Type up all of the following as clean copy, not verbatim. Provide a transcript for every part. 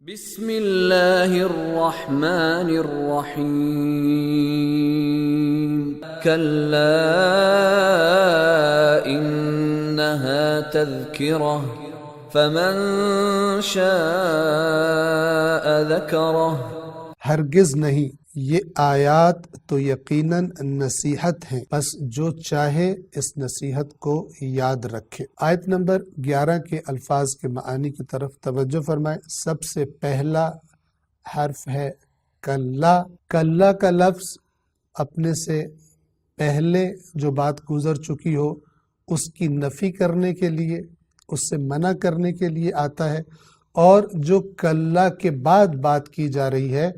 بسم اللہ الرحمن الرحیم کلا انہا تذکرہ فمن شاء ذکرہ۔ ہرگز نہیں، یہ آیات تو یقیناً نصیحت ہیں، بس جو چاہے اس نصیحت کو یاد رکھے۔ آیت نمبر 11 کے الفاظ کے معانی کی طرف توجہ فرمائیں۔ سب سے پہلا حرف ہے کلا۔ کلا کا لفظ اپنے سے پہلے جو بات گزر چکی ہو اس کی نفی کرنے کے لیے، اس سے منع کرنے کے لیے آتا ہے، اور جو کلا کے بعد بات کی جا رہی ہے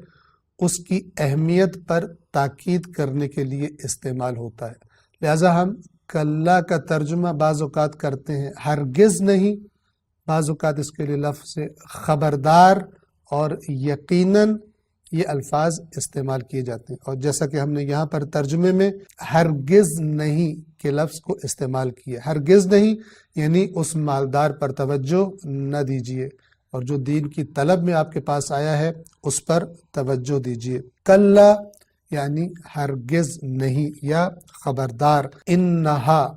اس کی اہمیت پر تاکید کرنے کے لیے استعمال ہوتا ہے۔ لہذا ہم کلا کا ترجمہ بعض اوقات کرتے ہیں ہرگز نہیں، بعض اوقات اس کے لیے لفظ خبردار اور یقیناً یہ الفاظ استعمال کیے جاتے ہیں، اور جیسا کہ ہم نے یہاں پر ترجمے میں ہرگز نہیں کے لفظ کو استعمال کیا۔ ہرگز نہیں یعنی اس مالدار پر توجہ نہ دیجیے، اور جو دین کی طلب میں آپ کے پاس آیا ہے اس پر توجہ دیجیے۔ کلا یعنی ہرگز نہیں یا خبردار۔ انہا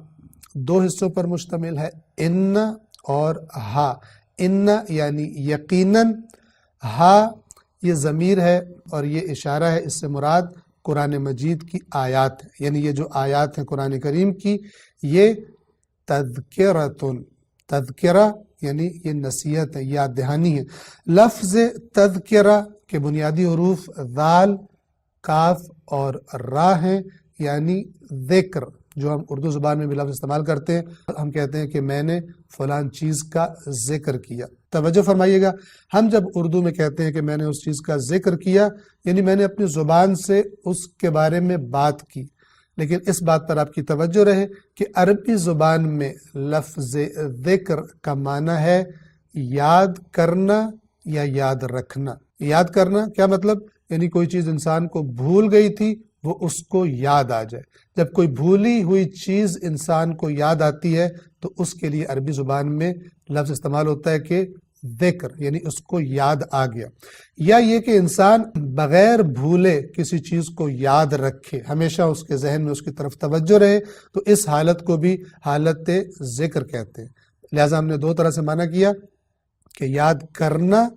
دو حصوں پر مشتمل ہے، ان اور ہا۔ ان یعنی یقیناً، ہا یہ ضمیر ہے اور یہ اشارہ ہے، اس سے مراد قرآن مجید کی آیات ہے، یعنی یہ جو آیات ہیں قرآن کریم کی یہ تذکرۃن، تذکرہ یعنی یہ نصیحت ہے، یاد دہانی ہے۔ لفظ تذکرہ کے بنیادی حروف ذال، کاف اور را ہیں، یعنی ذکر، جو ہم اردو زبان میں بھی لفظ استعمال کرتے ہیں۔ ہم کہتے ہیں کہ میں نے فلان چیز کا ذکر کیا۔ توجہ فرمائیے گا، ہم جب اردو میں کہتے ہیں کہ میں نے اس چیز کا ذکر کیا، یعنی میں نے اپنی زبان سے اس کے بارے میں بات کی، لیکن اس بات پر آپ کی توجہ رہے کہ عربی زبان میں لفظ ذکر کا معنی ہے یاد کرنا یا یاد رکھنا۔ یاد کرنا کیا مطلب؟ یعنی کوئی چیز انسان کو بھول گئی تھی وہ اس کو یاد آ جائے۔ جب کوئی بھولی ہوئی چیز انسان کو یاد آتی ہے تو اس کے لیے عربی زبان میں لفظ استعمال ہوتا ہے کہ ذکر، یعنی اس کو یاد آ گیا۔ یا یہ کہ انسان بغیر بھولے کسی چیز کو یاد رکھے، ہمیشہ اس کے ذہن میں اس کی طرف توجہ رہے، تو اس حالت کو بھی حالت ذکر کہتے ہیں۔ لہٰذا ہم نے دو طرح سے معنی کیا کہ یاد کرنا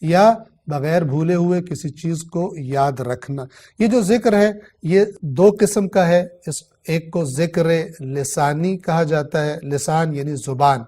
یا بغیر بھولے ہوئے کسی چیز کو یاد رکھنا۔ یہ جو ذکر ہے یہ دو قسم کا ہے، ایک کو ذکر لسانی کہا جاتا ہے، لسان یعنی زبان،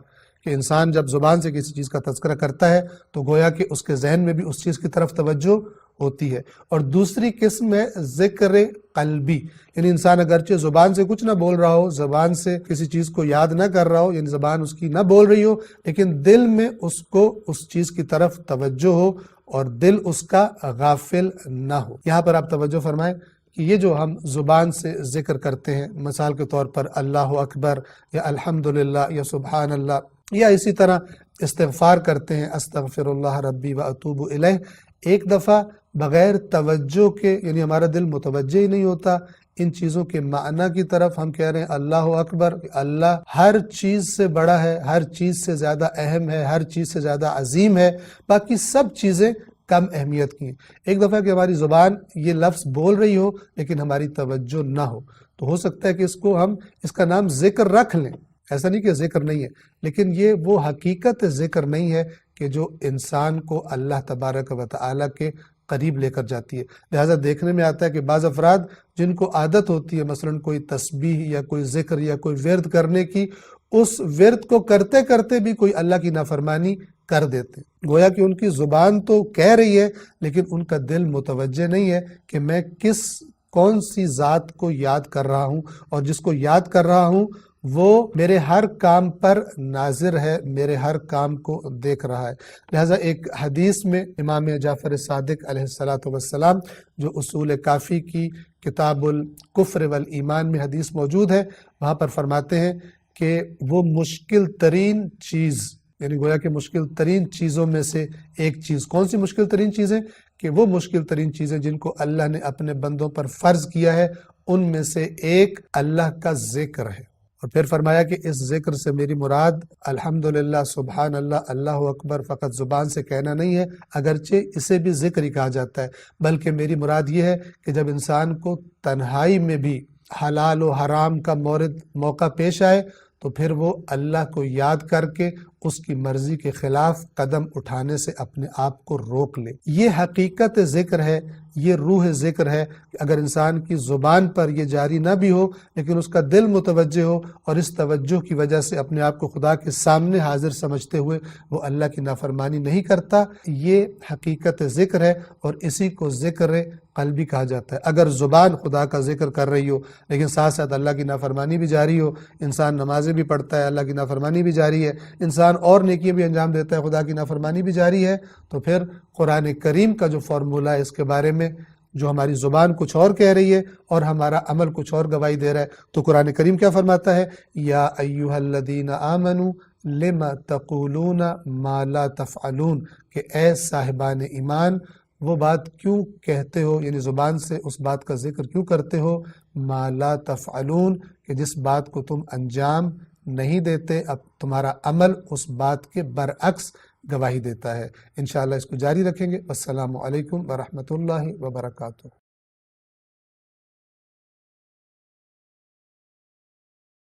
کہ انسان جب زبان سے کسی چیز کا تذکرہ کرتا ہے تو گویا کہ اس کے ذہن میں بھی اس چیز کی طرف توجہ ہوتی ہے۔ اور دوسری قسم ہے ذکر قلبی، یعنی انسان اگرچہ زبان سے کچھ نہ بول رہا ہو، زبان سے کسی چیز کو یاد نہ کر رہا ہو، یعنی زبان اس کی نہ بول رہی ہو، لیکن دل میں اس کو اس چیز کی طرف توجہ ہو اور دل اس کا غافل نہ ہو۔ یہاں پر آپ توجہ فرمائیں کہ یہ جو ہم زبان سے ذکر کرتے ہیں، مثال کے طور پر اللہ اکبر یا الحمدللہ یا سبحان اللہ، یا اسی طرح استغفار کرتے ہیں استغفر اللہ ربی واتوب الیہ، ایک دفعہ بغیر توجہ کے، یعنی ہمارا دل متوجہ ہی نہیں ہوتا ان چیزوں کے معنی کی طرف، ہم کہہ رہے ہیں اللہ اکبر، اللہ ہر چیز سے بڑا ہے، ہر چیز سے زیادہ اہم ہے، ہر چیز سے زیادہ عظیم ہے، باقی سب چیزیں کم اہمیت کی ہیں۔ ایک دفعہ کہ ہماری زبان یہ لفظ بول رہی ہو لیکن ہماری توجہ نہ ہو، تو ہو سکتا ہے کہ ہم اس کا نام ذکر رکھ لیں، ایسا نہیں کہ ذکر نہیں ہے، لیکن یہ وہ حقیقت ذکر نہیں ہے کہ جو انسان کو اللہ تبارک و تعالیٰ کے قریب لے کر جاتی ہے۔ لہٰذا دیکھنے میں آتا ہے کہ بعض افراد جن کو عادت ہوتی ہے مثلا کوئی تسبیح یا کوئی ذکر یا کوئی ورد کرنے کی، اس ورد کو کرتے کرتے بھی کوئی اللہ کی نافرمانی کر دیتے، گویا کہ ان کی زبان تو کہہ رہی ہے لیکن ان کا دل متوجہ نہیں ہے کہ میں کون سی ذات کو یاد کر رہا ہوں، اور جس کو یاد کر رہا ہوں وہ میرے ہر کام پر ناظر ہے، میرے ہر کام کو دیکھ رہا ہے۔ لہٰذا ایک حدیث میں امام جعفر صادق علیہ السلام جو اصول کافی کی کتاب الکفر والایمان میں حدیث موجود ہے، وہاں پر فرماتے ہیں کہ وہ مشکل ترین چیز، یعنی گویا کہ مشکل ترین چیزوں میں سے ایک چیز، کون سی مشکل ترین چیزیں؟ کہ وہ مشکل ترین چیزیں جن کو اللہ نے اپنے بندوں پر فرض کیا ہے ان میں سے ایک اللہ کا ذکر ہے۔ اور پھر فرمایا کہ اس ذکر سے میری مراد الحمدللہ، سبحان اللہ، اللہ اکبر فقط زبان سے کہنا نہیں ہے، اگرچہ اسے بھی ذکر ہی کہا جاتا ہے، بلکہ میری مراد یہ ہے کہ جب انسان کو تنہائی میں بھی حلال و حرام کا موقع پیش آئے تو پھر وہ اللہ کو یاد کر کے اس کی مرضی کے خلاف قدم اٹھانے سے اپنے آپ کو روک لے۔ یہ حقیقت ذکر ہے، یہ روح ذکر ہے کہ اگر انسان کی زبان پر یہ جاری نہ بھی ہو لیکن اس کا دل متوجہ ہو اور اس توجہ کی وجہ سے اپنے آپ کو خدا کے سامنے حاضر سمجھتے ہوئے وہ اللہ کی نافرمانی نہیں کرتا، یہ حقیقت ذکر ہے اور اسی کو ذکر قلبی کہا جاتا ہے۔ اگر زبان خدا کا ذکر کر رہی ہو لیکن ساتھ ساتھ اللہ کی نافرمانی بھی جاری ہو، انسان نمازیں بھی پڑھتا ہے، اللہ کی نافرمانی بھی جاری ہے، انسان اور نیکیاں بھی انجام دیتا ہے، خدا کی نافرمانی بھی جاری ہے، تو پھر قرآن کریم کا جو فارمولہ ہے اس کے بارے میں جو ہماری زبان کچھ اور کہہ رہی ہے اور ہمارا عمل کچھ اور گواہی دے رہا ہے، تو قرآن کریم کیا فرماتا ہے؟ یا ایھا الذین آمنوا لم تقولون ما لا تفعلون، کہ اے صاحبان ایمان وہ بات کیوں کہتے ہو، یعنی زبان سے اس بات کا ذکر کیوں کرتے ہو، ما لا تفعلون، کہ جس بات کو تم انجام نہیں دیتے، اب تمہارا عمل اس بات کے برعکس گواہی دیتا ہے۔ انشاءاللہ اس کو جاری رکھیں گے۔ السلام علیکم ورحمۃ اللہ وبرکاتہ۔